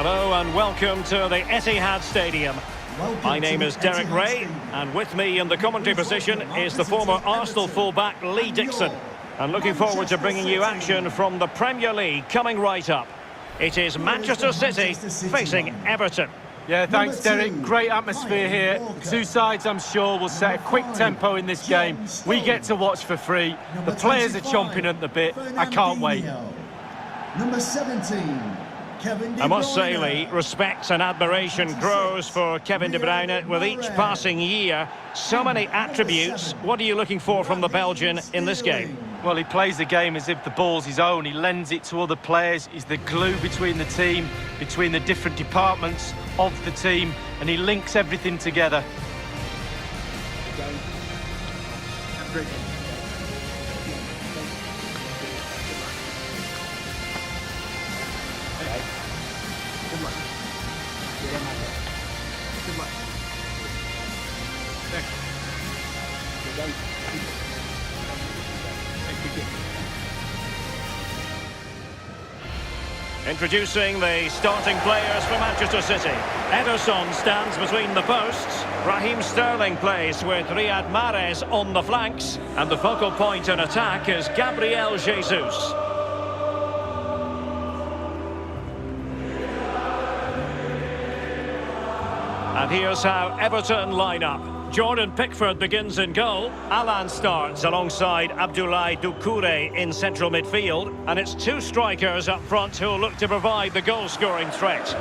Hello and welcome to the Etihad Stadium. My name is Derek Ray, and with me in the commentary position is the former Arsenal fullback Lee Dixon. And looking forward to bringing you action from the Premier League coming right up. It is Manchester City facing Everton. Yeah, thanks Derek. Great atmosphere here. The two sides, I'm sure, will set a quick tempo in this game. We get to watch for free. The players are chomping at the bit. I can't wait. Number 17. I must say, Lee, respect and admiration grows for Kevin De Bruyne with each passing year. So many attributes. What are you looking for from the Belgian in this game? Well, he plays the game as if the ball's his own. He lends it to other players. He's the glue between the team, between the different departments of the team, and he links everything together. Introducing the starting players for Manchester City. Ederson stands between the posts. Raheem Sterling plays with Riyad Mahrez on the flanks. And the focal point in attack is Gabriel Jesus. And here's how Everton line up. Jordan Pickford begins in goal. Alan starts alongside Abdoulaye Doucouré in central midfield. And it's two strikers up front who'll look to provide the goal-scoring threat.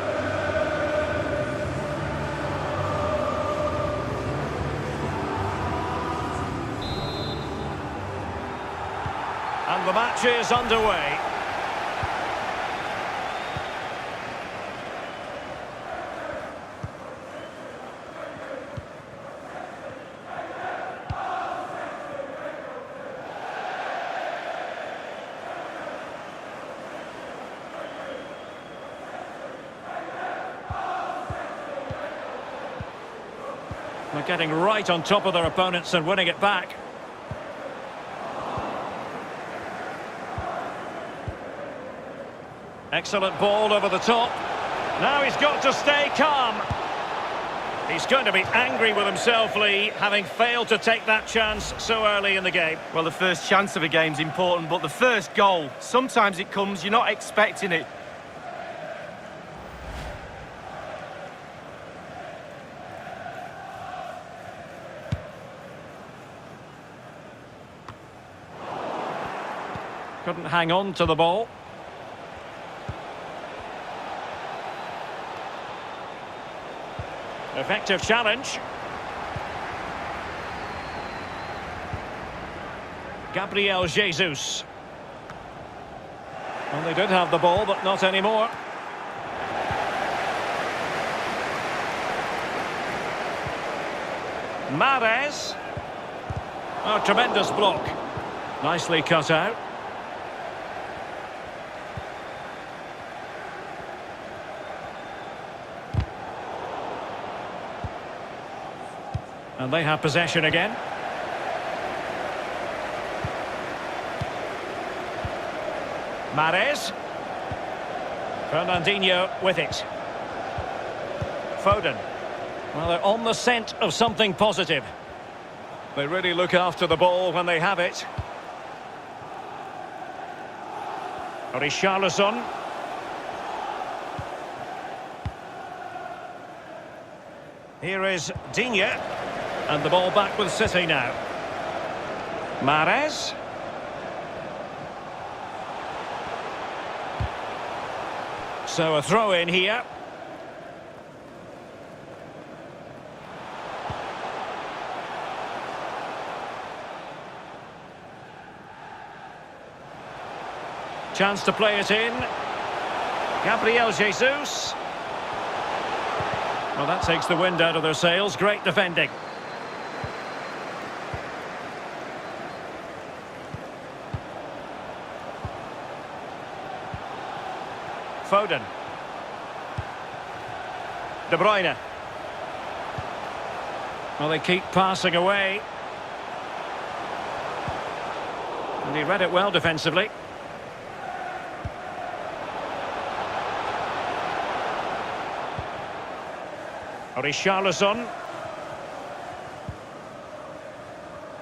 And the match is underway. They're getting right on top of their opponents and winning it back. Excellent ball over the top. Now he's got to stay calm. He's going to be angry with himself, Lee, having failed to take that chance so early in the game. Well, the first chance of a game's important, but the first goal, sometimes it comes, you're not expecting it. Couldn't hang on to the ball. Effective challenge. Gabriel Jesus. Well, they did have the ball, but not anymore. Mahrez. Oh, tremendous block. Nicely cut out. And they have possession again. Mahrez. Fernandinho with it. Foden. Well, they're on the scent of something positive. They really look after the ball when they have it. Richarlison. Here is Digne. And the ball back with City now. Mahrez. So a throw in here. Chance to play it in. Gabriel Jesus. Well, that takes the wind out of their sails. Great defending. Foden. De Bruyne. Well, they keep passing away. And he read it well defensively. Richarlison.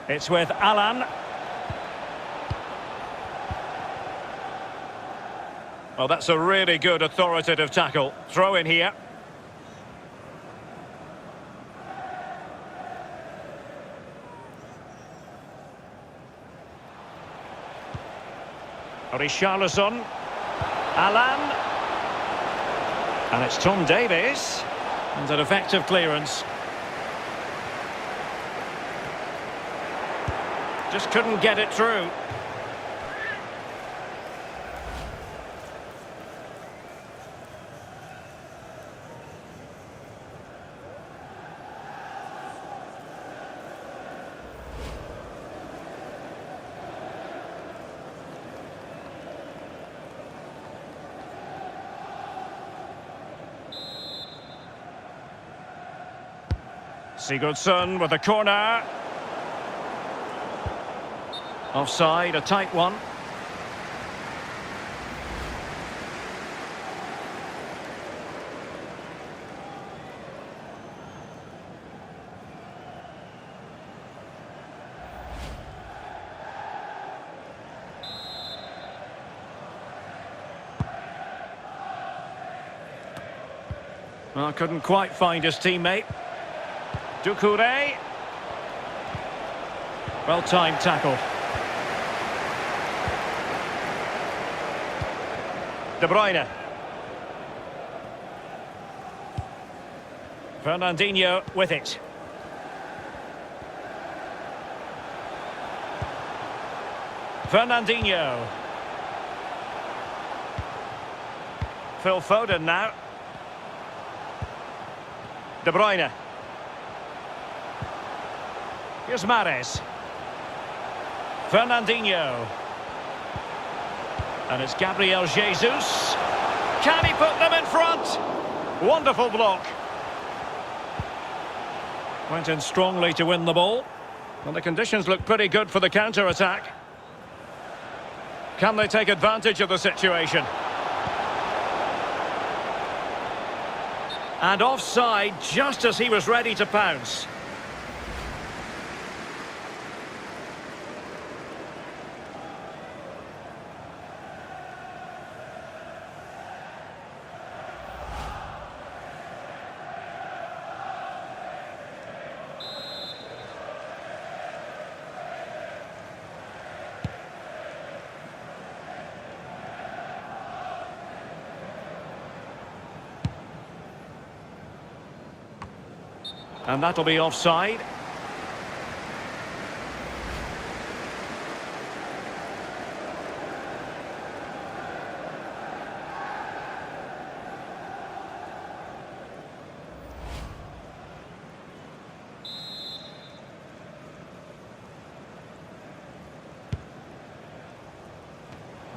It's with Alan. Well, that's a really good authoritative tackle. Throw in here. Richarlison. Alan. And it's Tom Davies. And an effective clearance. Just couldn't get it through. Sigurdsson with a corner. Offside, a tight one. Well, couldn't quite find his teammate. Doucouré. Well-timed tackle. De Bruyne. Fernandinho with it. Fernandinho. Phil Foden now. De Bruyne. Here's Mahrez. Fernandinho. And it's Gabriel Jesus. Can he put them in front? Wonderful block. Went in strongly to win the ball. And the conditions look pretty good for the counter-attack. Can they take advantage of the situation? And offside just as he was ready to pounce. And that'll be offside.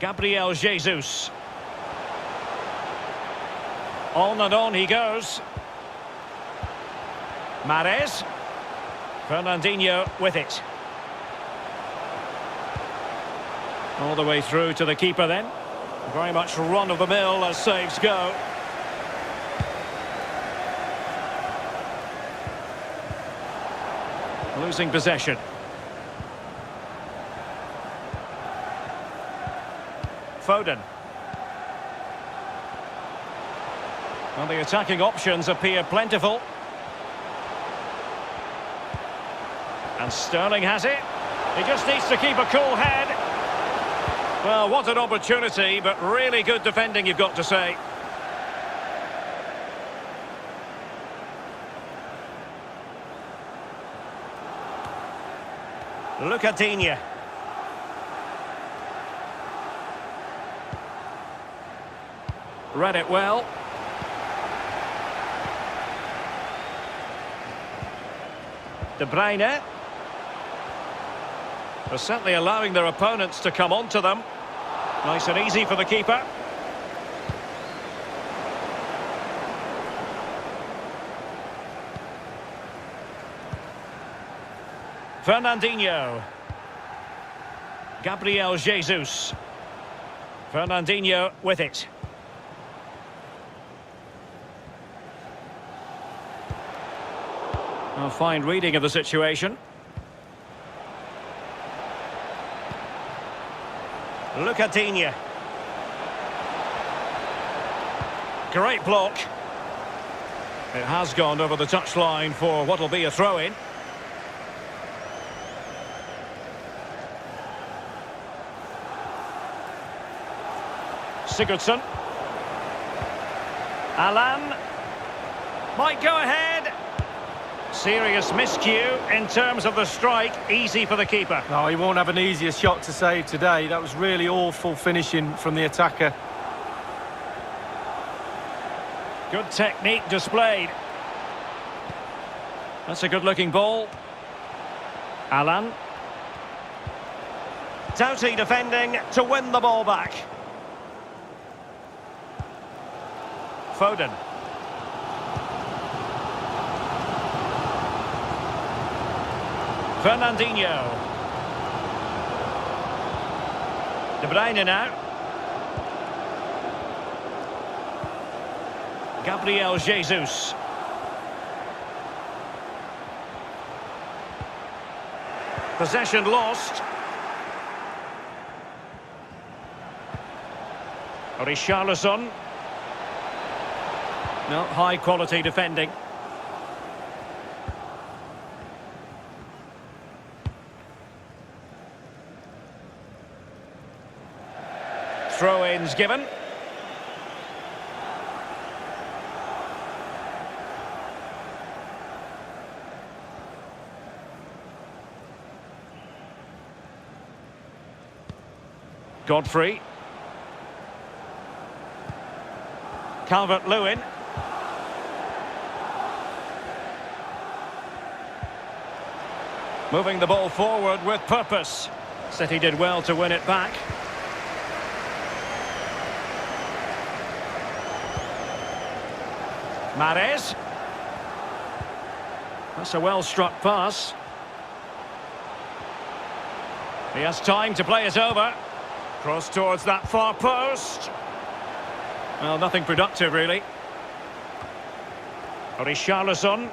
Gabriel Jesus. On and on he goes. Mahrez. Fernandinho with it. All the way through to the keeper then. Very much run-of-the-mill as saves go. Losing possession. Foden. Well, the attacking options appear plentiful. And Sterling has it. He just needs to keep a cool head. Well, what an opportunity, but really good defending, you've got to say. Lucatinia. Read it well. De Bruyne. They're certainly allowing their opponents to come onto them. Nice and easy for the keeper. Fernandinho. Gabriel Jesus. Fernandinho with it. A fine reading of the situation. Lucadinha. Great block. It has gone over the touchline for what will be a throw-in. Sigurdsson. Alan. Might go ahead. Serious miscue in terms of the strike. Easy for the keeper. No, he won't have an easier shot to save today. That was really awful finishing from the attacker. Good technique displayed. That's a good-looking ball. Alan. Doughty defending to win the ball back. Foden. Fernandinho. De Bruyne now. Gabriel Jesus. Possession lost. Richarlison. No, high quality defending. Throw-ins given. Godfrey. Calvert-Lewin. Moving the ball forward with purpose. City did well to win it back. Mahrez. That's a well-struck pass. He has time to play it over. Cross towards that far post. Well, nothing productive, really. Richarlison.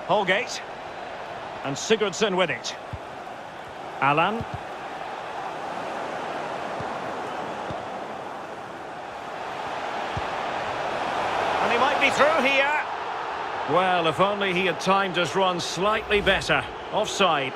Holgate. And Sigurdsson with it. Alan. And he might be through here. Well, if only he had timed his run slightly better. Offside.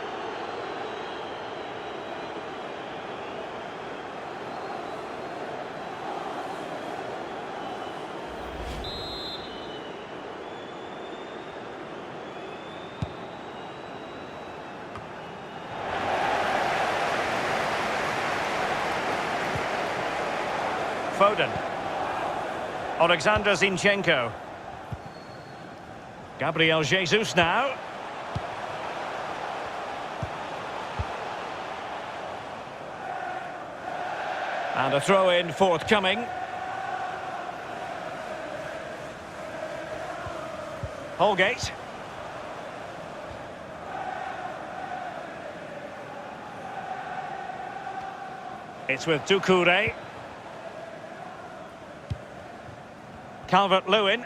Foden. Alexander Zinchenko. Gabriel Jesus now. And a throw-in forthcoming. Holgate. It's with Doucouré. Calvert-Lewin.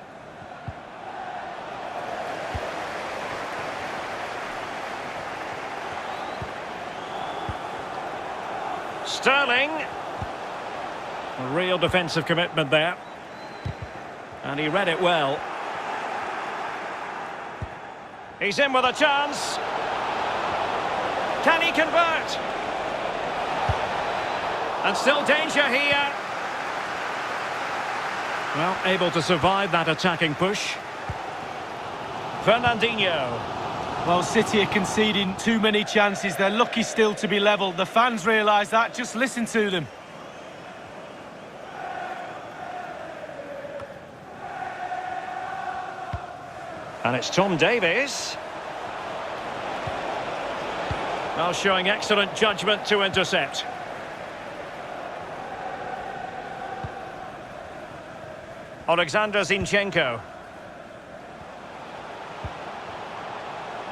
Sterling. A real defensive commitment there. And he read it well. He's in with a chance. Can he convert? And still danger here. Well, able to survive that attacking push. Fernandinho. Well, City are conceding too many chances. They're lucky still to be level. The fans realise that. Just listen to them. And it's Tom Davies. Now showing excellent judgment to intercept. Alexander Zinchenko.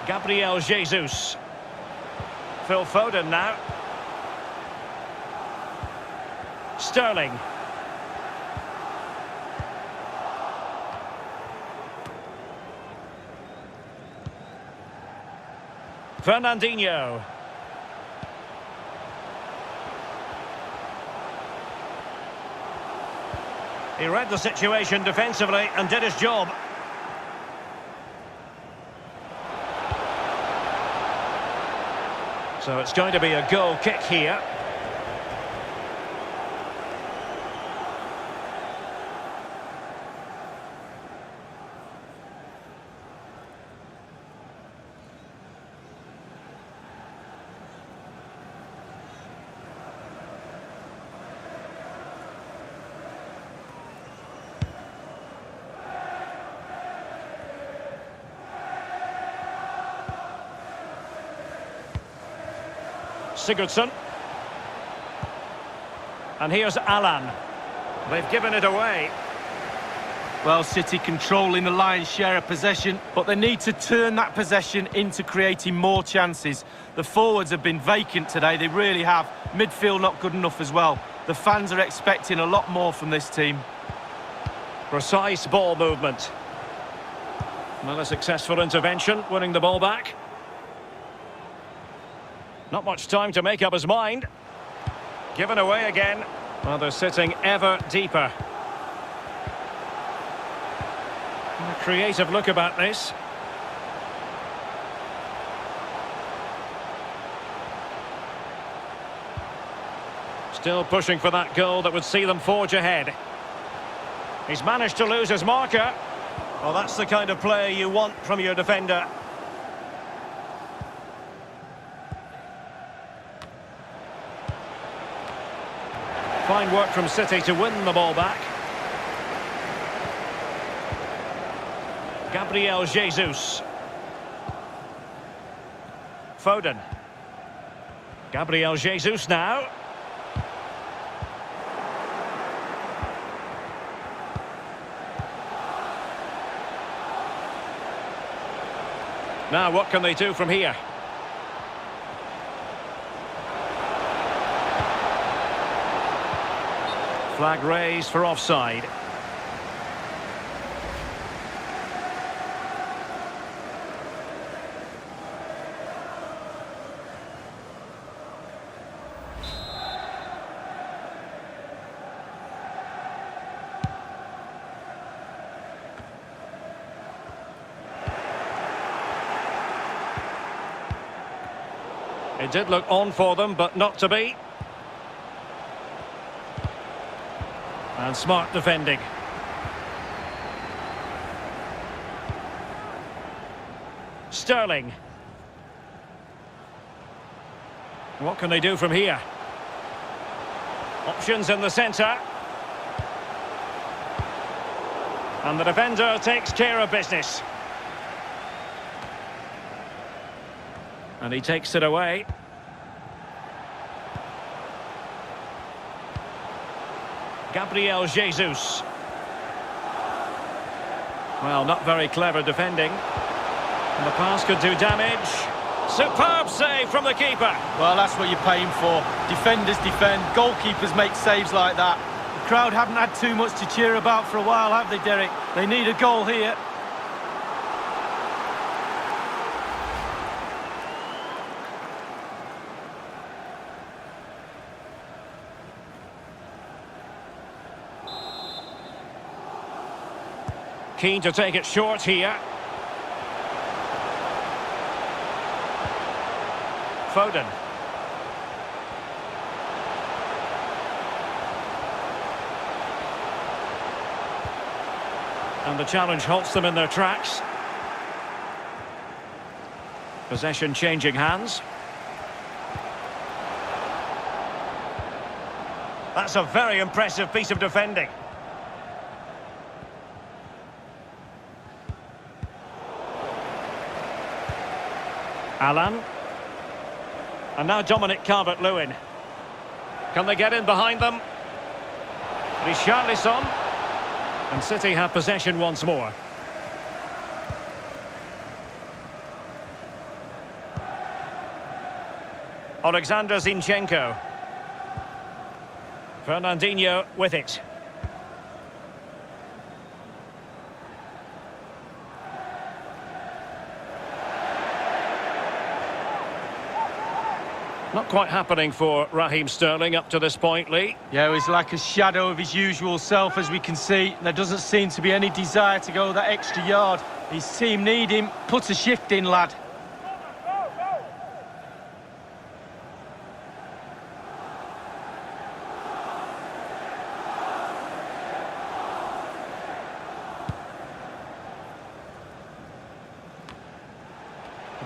Gabriel Jesus. Phil Foden now. Sterling. Fernandinho. He read the situation defensively and did his job. So it's going to be a goal kick here. Sigurdsson. And here's Alan. They've given it away. Well, City controlling the lion's share of possession, but they need to turn that possession into creating more chances. The forwards have been vacant today, they really have. Midfield not good enough as well. The fans are expecting a lot more from this team. Precise ball movement. Not a successful intervention, winning the ball back. Not much time to make up his mind. Given away again. Well, they're sitting ever deeper. A creative look about this. Still pushing for that goal that would see them forge ahead. He's managed to lose his marker. Well, that's the kind of play you want from your defender. Fine work from City to win the ball back. Gabriel Jesus. Foden. Gabriel Jesus now. Now what can they do from here? Flag raised for offside. It did look on for them, but not to be. And smart defending. Sterling. What can they do from here? Options in the centre. And the defender takes care of business. And he takes it away. Gabriel Jesus. Well, not very clever defending. And the pass could do damage. Superb save from the keeper. Well, that's what you're paying for. Defenders defend, goalkeepers make saves like that. The crowd haven't had too much to cheer about for a while, have they, Derek? They need a goal here. Keen to take it short here. Foden. And the challenge halts them in their tracks. Possession changing hands. That's a very impressive piece of defending. Alan. And now Dominic Calvert-Lewin. Can they get in behind them? Richarlison. And City have possession once more. Alexander Zinchenko. Fernandinho with it. Not quite happening for Raheem Sterling up to this point, Lee. Yeah, he's like a shadow of his usual self, as we can see. There doesn't seem to be any desire to go that extra yard. His team need him. Put a shift in, lad.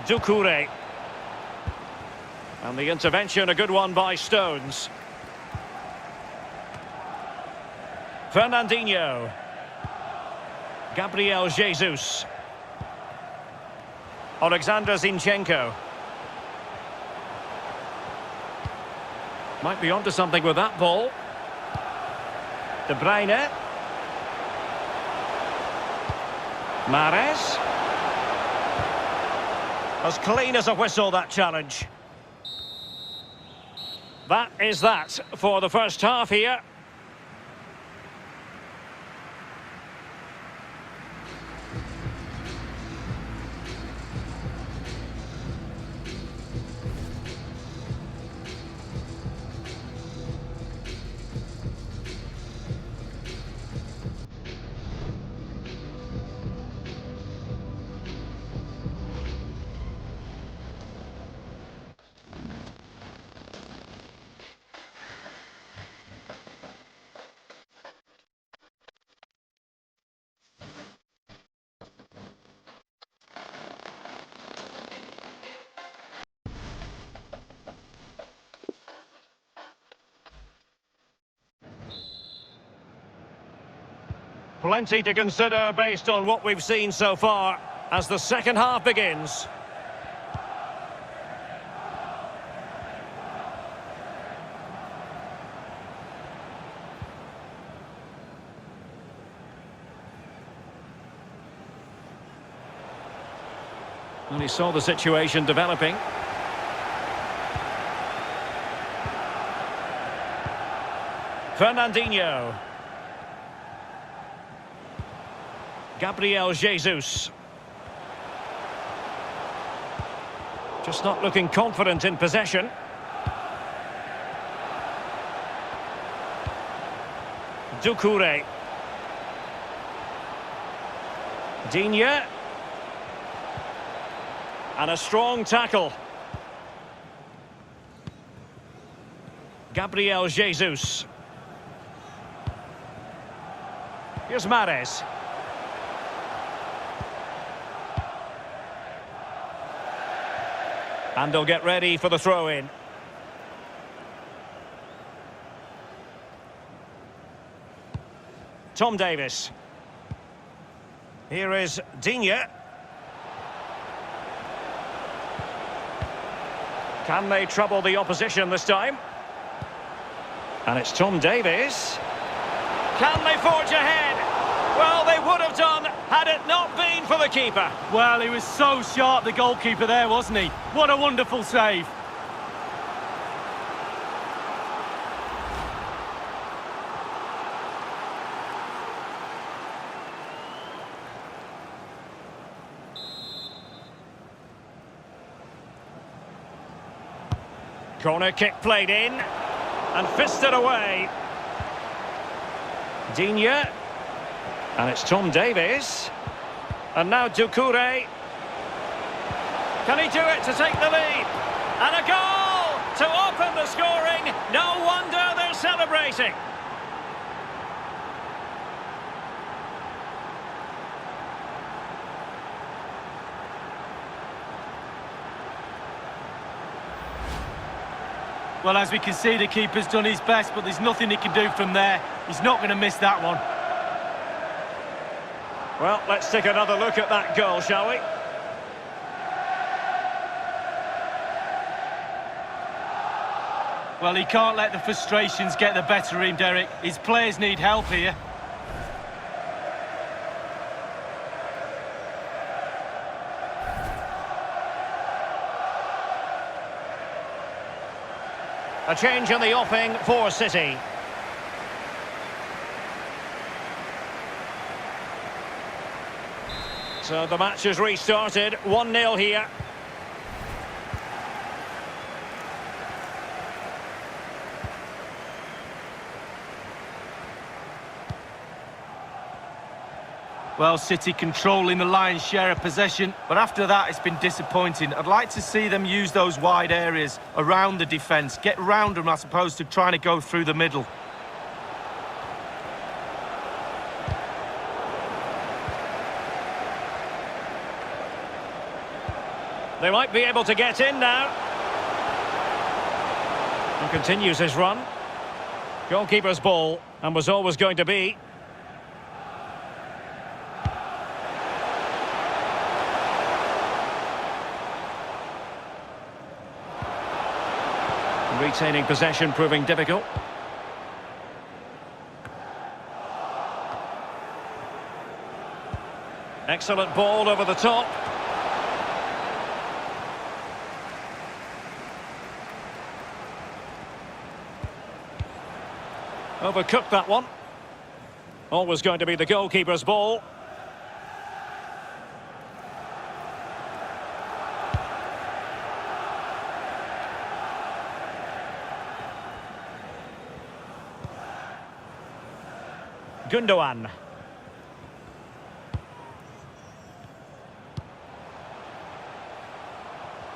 Doucouré. And the intervention, a good one by Stones. Fernandinho. Gabriel Jesus. Alexander Zinchenko. Might be onto something with that ball. De Bruyne. Mahrez. As clean as a whistle, that challenge. That is that for the first half here. Plenty to consider based on what we've seen so far as the second half begins. And he saw the situation developing. Fernandinho. Gabriel Jesus. Just not looking confident in possession. Doucouré. Digne. And a strong tackle. Gabriel Jesus. Here's Mahrez. And they'll get ready for the throw-in. Tom Davis. Here is Digne. Can they trouble the opposition this time? And it's Tom Davis. Can they forge ahead? Well, they would have done had it not been for the keeper. Well, he was so sharp, the goalkeeper there, wasn't he? What a wonderful save. Corner kick played in and fisted away. Digne. And it's Tom Davis. And now Doucouré. Can he do it to take the lead? And a goal to open the scoring. No wonder they're celebrating. Well, as we can see, the keeper's done his best, but there's nothing he can do from there. He's not going to miss that one. Well, let's take another look at that goal, shall we? Well, he can't let the frustrations get the better of him, Derek. His players need help here. A change in the offing for City. So the match has restarted, 1-0 here. Well, City controlling the lion's share of possession, but after that it's been disappointing. I'd like to see them use those wide areas around the defence, get round them as opposed to trying to go through the middle. They might be able to get in now. And continues his run. Goalkeeper's ball, and was always going to be. Retaining possession proving difficult. Excellent ball over the top. Overcooked that one. Always going to be the goalkeeper's ball. Gundogan.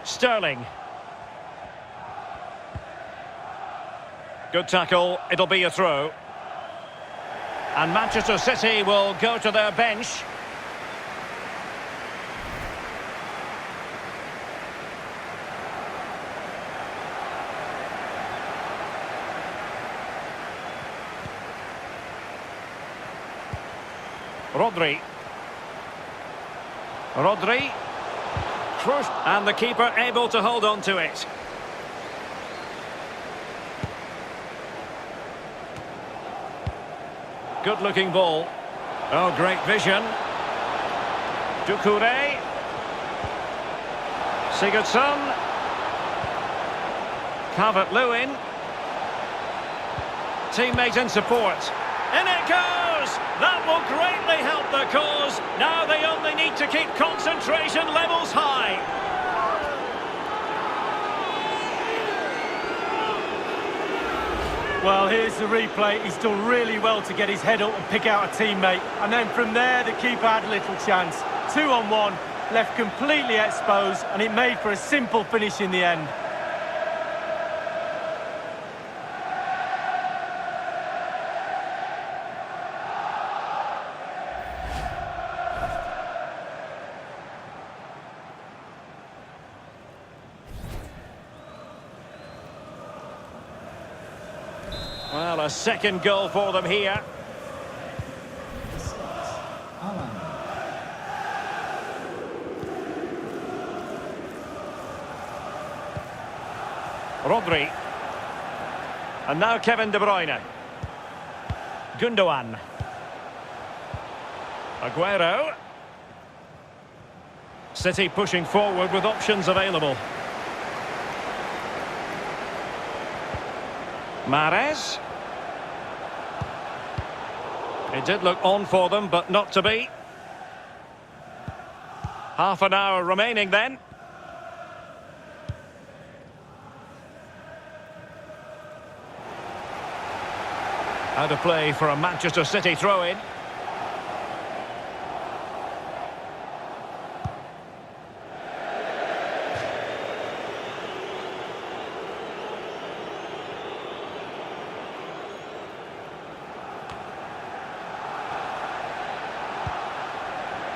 Sterling. Good tackle, it'll be a throw. And Manchester City will go to their bench. Rodri. And the keeper able to hold on to it. Good-looking ball. Oh, great vision. Doucouré. Sigurdsson. Calvert-Lewin. Teammate in support. In it goes! That will greatly help the cause. Now they only need to keep concentration levels high. Well, here's the replay. He's done really well to get his head up and pick out a teammate. And then from there, the keeper had little chance. 2-on-1, left completely exposed, and it made for a simple finish in the end. Well, a second goal for them here. Rodri. And now Kevin De Bruyne. Gundogan. Aguero. City pushing forward with options available. Mahrez. It did look on for them, but not to be. Half an hour remaining then. Out of play for a Manchester City throw-in.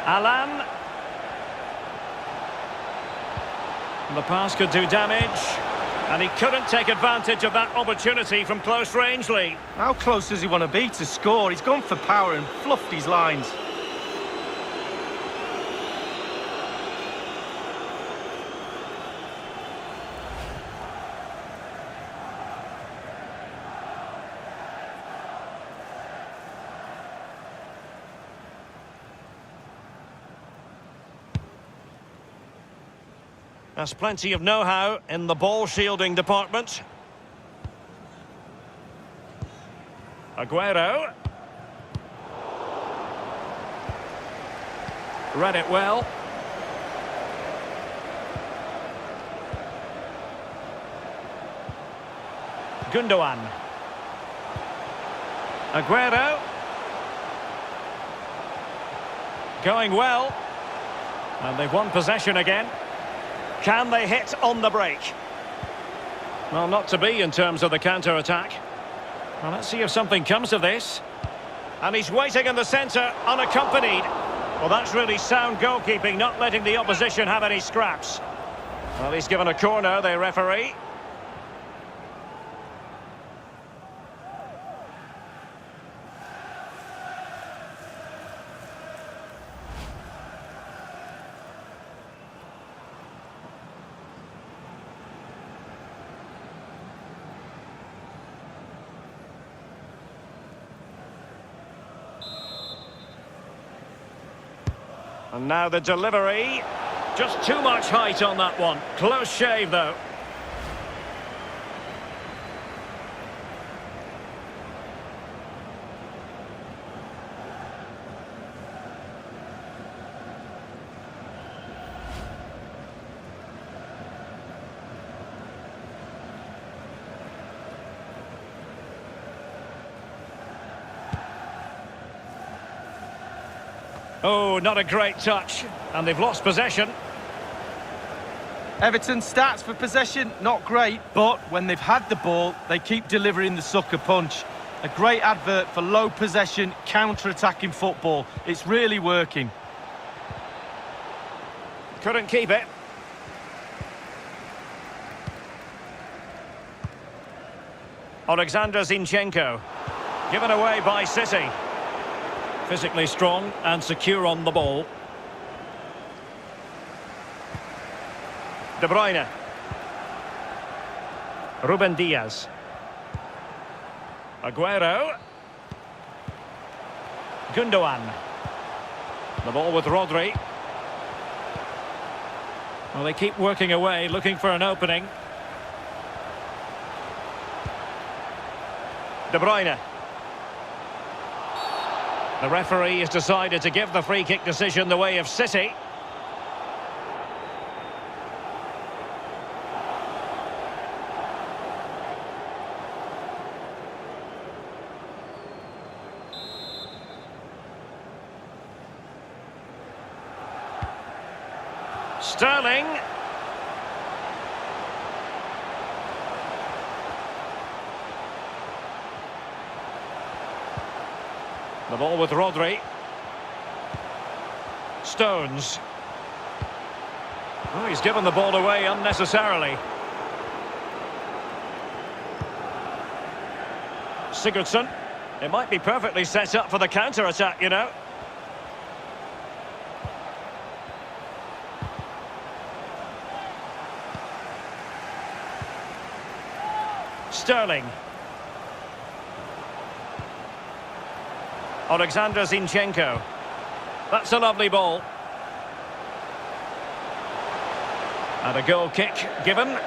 Alan. The pass could do damage, and he couldn't take advantage of that opportunity from close range, Lee. How close does he want to be to score? He's gone for power and fluffed his lines. There's plenty of know-how in the ball shielding department. Aguero. Read it well. Gundogan. Aguero. Going well. And they've won possession again. Can they hit on the break? Well, not to be in terms of the counter-attack. Well, let's see if something comes of this. And he's waiting in the centre, unaccompanied. Well, that's really sound goalkeeping, not letting the opposition have any scraps. Well, he's given a corner, the referee. And now the delivery. Just too much height on that one. Close shave, though. Oh, not a great touch. And they've lost possession. Everton's stats for possession, not great, but when they've had the ball, they keep delivering the sucker punch. A great advert for low possession, counter-attacking football. It's really working. Couldn't keep it. Alexander Zinchenko. Given away by City. Physically strong and secure on the ball. De Bruyne. Ruben Diaz. Aguero. Gundogan. The ball with Rodri. Well, they keep working away, looking for an opening. De Bruyne. The referee has decided to give the free-kick decision the way of City. Sterling. The ball with Rodri. Stones. Oh, he's given the ball away unnecessarily. Sigurdsson. It might be perfectly set up for the counter-attack, you know. Sterling. Alexander Zinchenko. That's a lovely ball. And a goal kick given.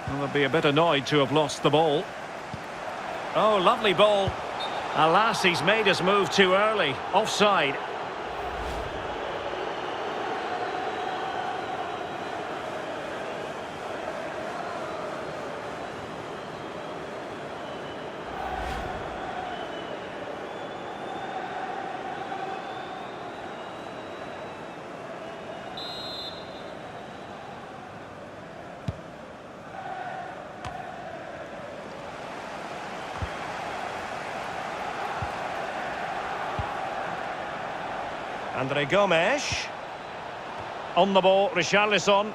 Well, they'll be a bit annoyed to have lost the ball. Oh, lovely ball. Alas, he's made his move too early. Offside. Andre Gomes. On the ball, Richarlison.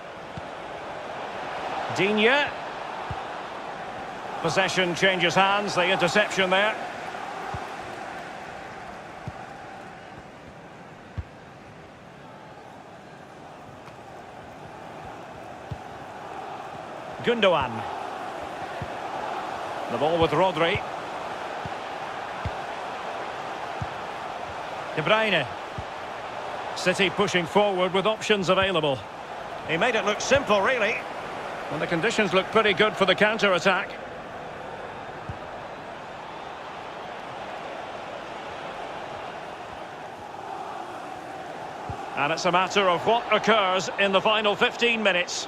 Digne. Possession changes hands, the interception there. Gundogan. The ball with Rodri. De Bruyne. City pushing forward with options available. He made it look simple, really. And the conditions look pretty good for the counter-attack. And it's a matter of what occurs in the final 15 minutes.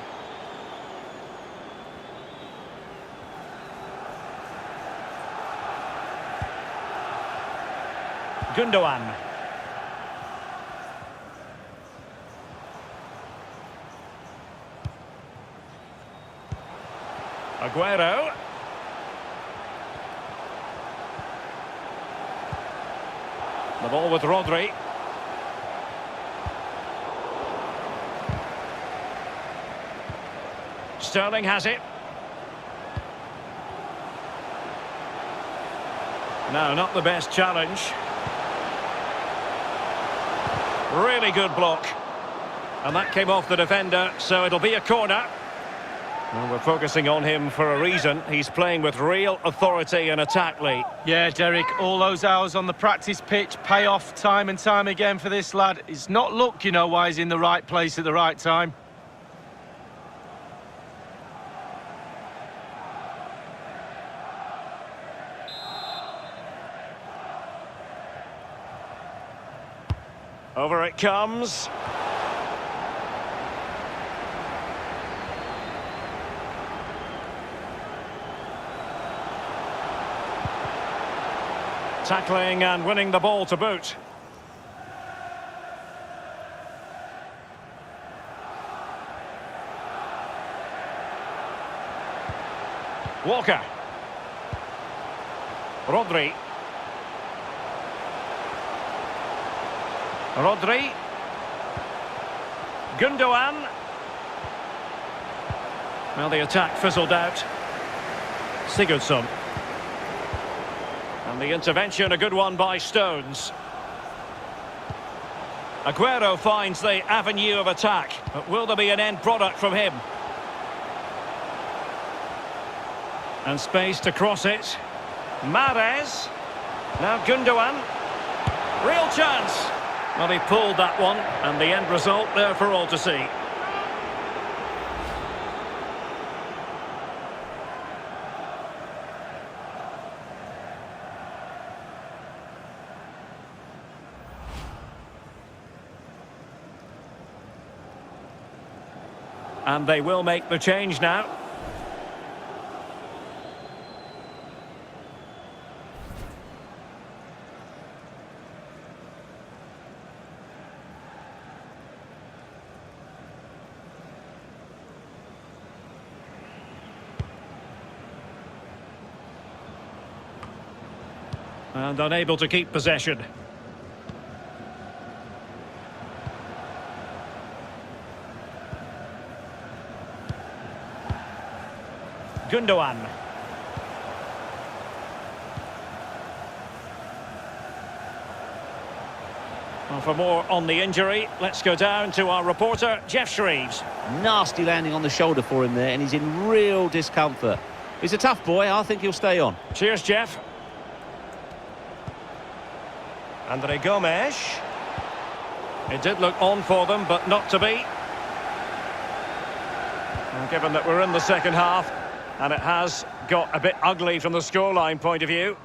Gundogan. Aguero. The ball with Rodri. Sterling has it. No, not the best challenge. Really good block. And that came off the defender, so it'll be a corner. Well, we're focusing on him for a reason. He's playing with real authority and attack, Lee. Yeah, Derek, all those hours on the practice pitch pay off time and time again for this lad. It's not luck, you know, why he's in the right place at the right time. Over it comes. Tackling and winning the ball to boot. Walker. Rodri. Rodri. Gundogan. Well, the attack fizzled out. Sigurdsson. And the intervention, a good one by Stones. Aguero finds the avenue of attack, but will there be an end product from him? And space to cross it. Mahrez. Now Gundogan. Real chance. Well, he pulled that one, and the end result there for all to see. And they will make the change now. And unable to keep possession. Gundogan. Well, for more on the injury, let's go down to our reporter, Jeff Shreves. Nasty landing on the shoulder for him there, and he's in real discomfort. He's a tough boy. I think he'll stay on. Cheers, Jeff. Andre Gomes. It did look on for them, but not to be. And given that we're in the second half, and it has got a bit ugly from the scoreline point of view,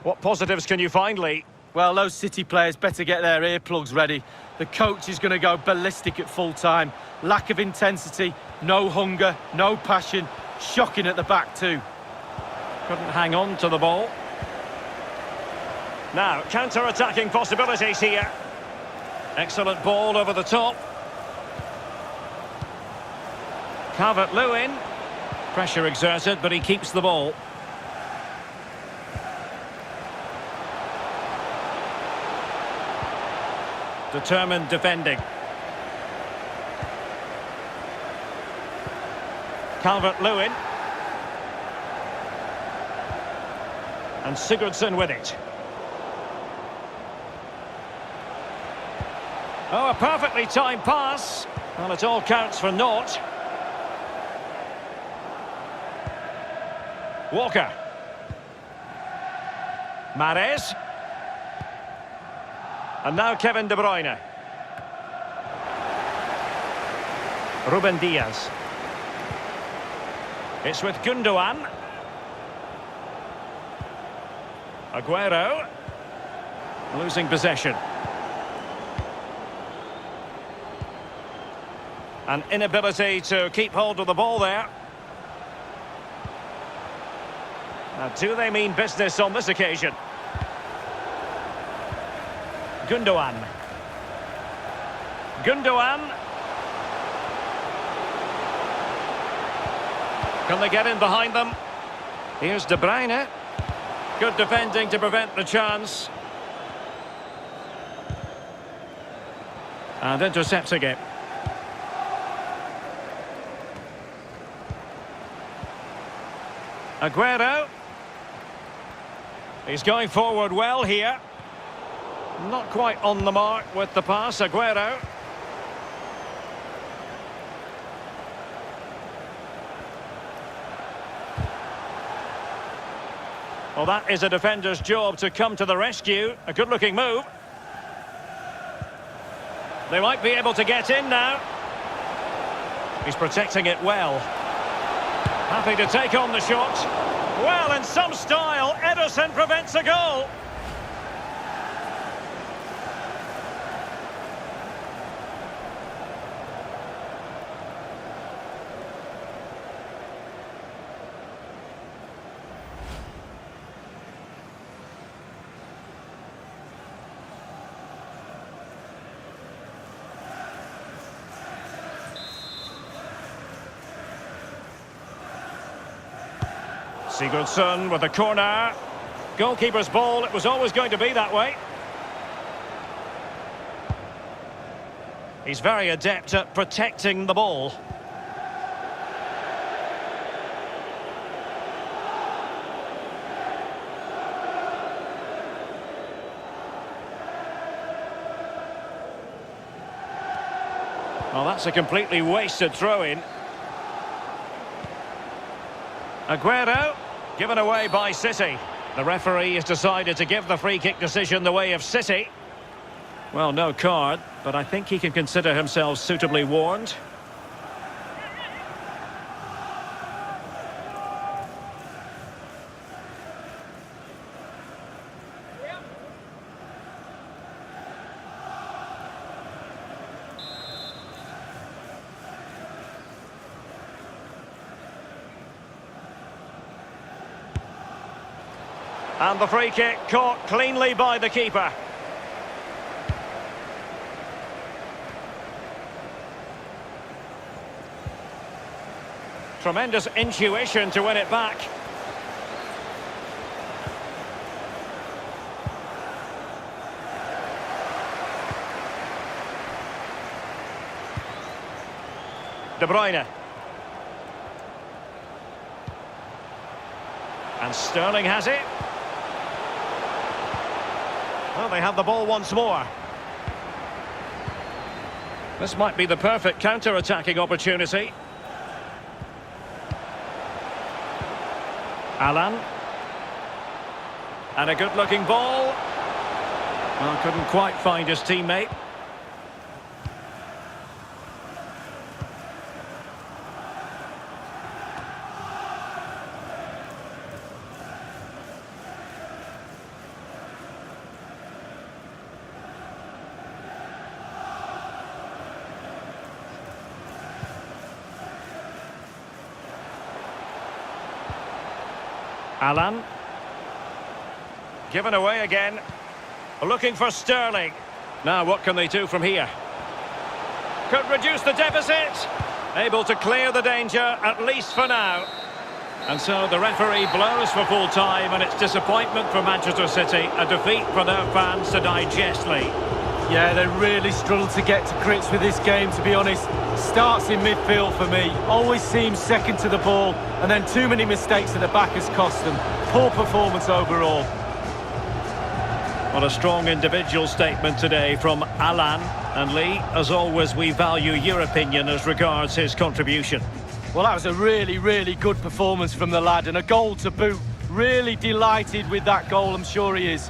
what positives can you find, Lee? Well, those City players better get their earplugs ready. The coach is going to go ballistic at full time. Lack of intensity, no hunger, no passion. Shocking at the back too. Couldn't hang on to the ball. Now, counter-attacking possibilities here. Excellent ball over the top. Calvert-Lewin. Pressure exerted, but he keeps the ball. Determined defending. Calvert-Lewin. And Sigurdsson with it. Oh, a perfectly timed pass. Well, it all counts for naught. Walker. Mahrez. And now Kevin De Bruyne. Ruben Diaz. It's with Gundogan. Aguero. Losing possession. An inability to keep hold of the ball there. Now, do they mean business on this occasion? Gundogan. Gundogan. Can they get in behind them? Here's De Bruyne. Good defending to prevent the chance. And intercepting it. Aguero. He's going forward well here. Not quite on the mark with the pass, Aguero. Well, that is a defender's job to come to the rescue. A good-looking move. They might be able to get in now. He's protecting it well. Happy to take on the shot. Well, in some style, Ederson prevents a goal. Sigurdsson with a corner. Goalkeeper's ball, it was always going to be that way. He's very adept at protecting the ball. Well, that's a completely wasted throw-in. Aguero, given away by City. The referee has decided to give the free-kick decision the way of City. Well, no card, but I think he can consider himself suitably warned. And the free kick caught cleanly by the keeper. Tremendous intuition to win it back. De Bruyne. And Sterling has it. Well, they have the ball once more. This might be the perfect counter-attacking opportunity. Alan. And a good-looking ball. Well, couldn't quite find his teammate. Alan. Given away again. Looking for Sterling. Now what can they do from here? Could reduce the deficit. Able to clear the danger, at least for now. And so the referee blows for full time, and it's disappointment for Manchester City. A defeat for their fans to digest, Lee. Yeah, they really struggled to get to grips with this game, to be honest. Starts in midfield for me. Always seems second to the ball, and then too many mistakes at the back has cost them. Poor performance overall. Well, a strong individual statement today from Alan. And Lee, as always, we value your opinion as regards his contribution. Well, that was a really, really good performance from the lad, and a goal to boot. Really delighted with that goal, I'm sure he is.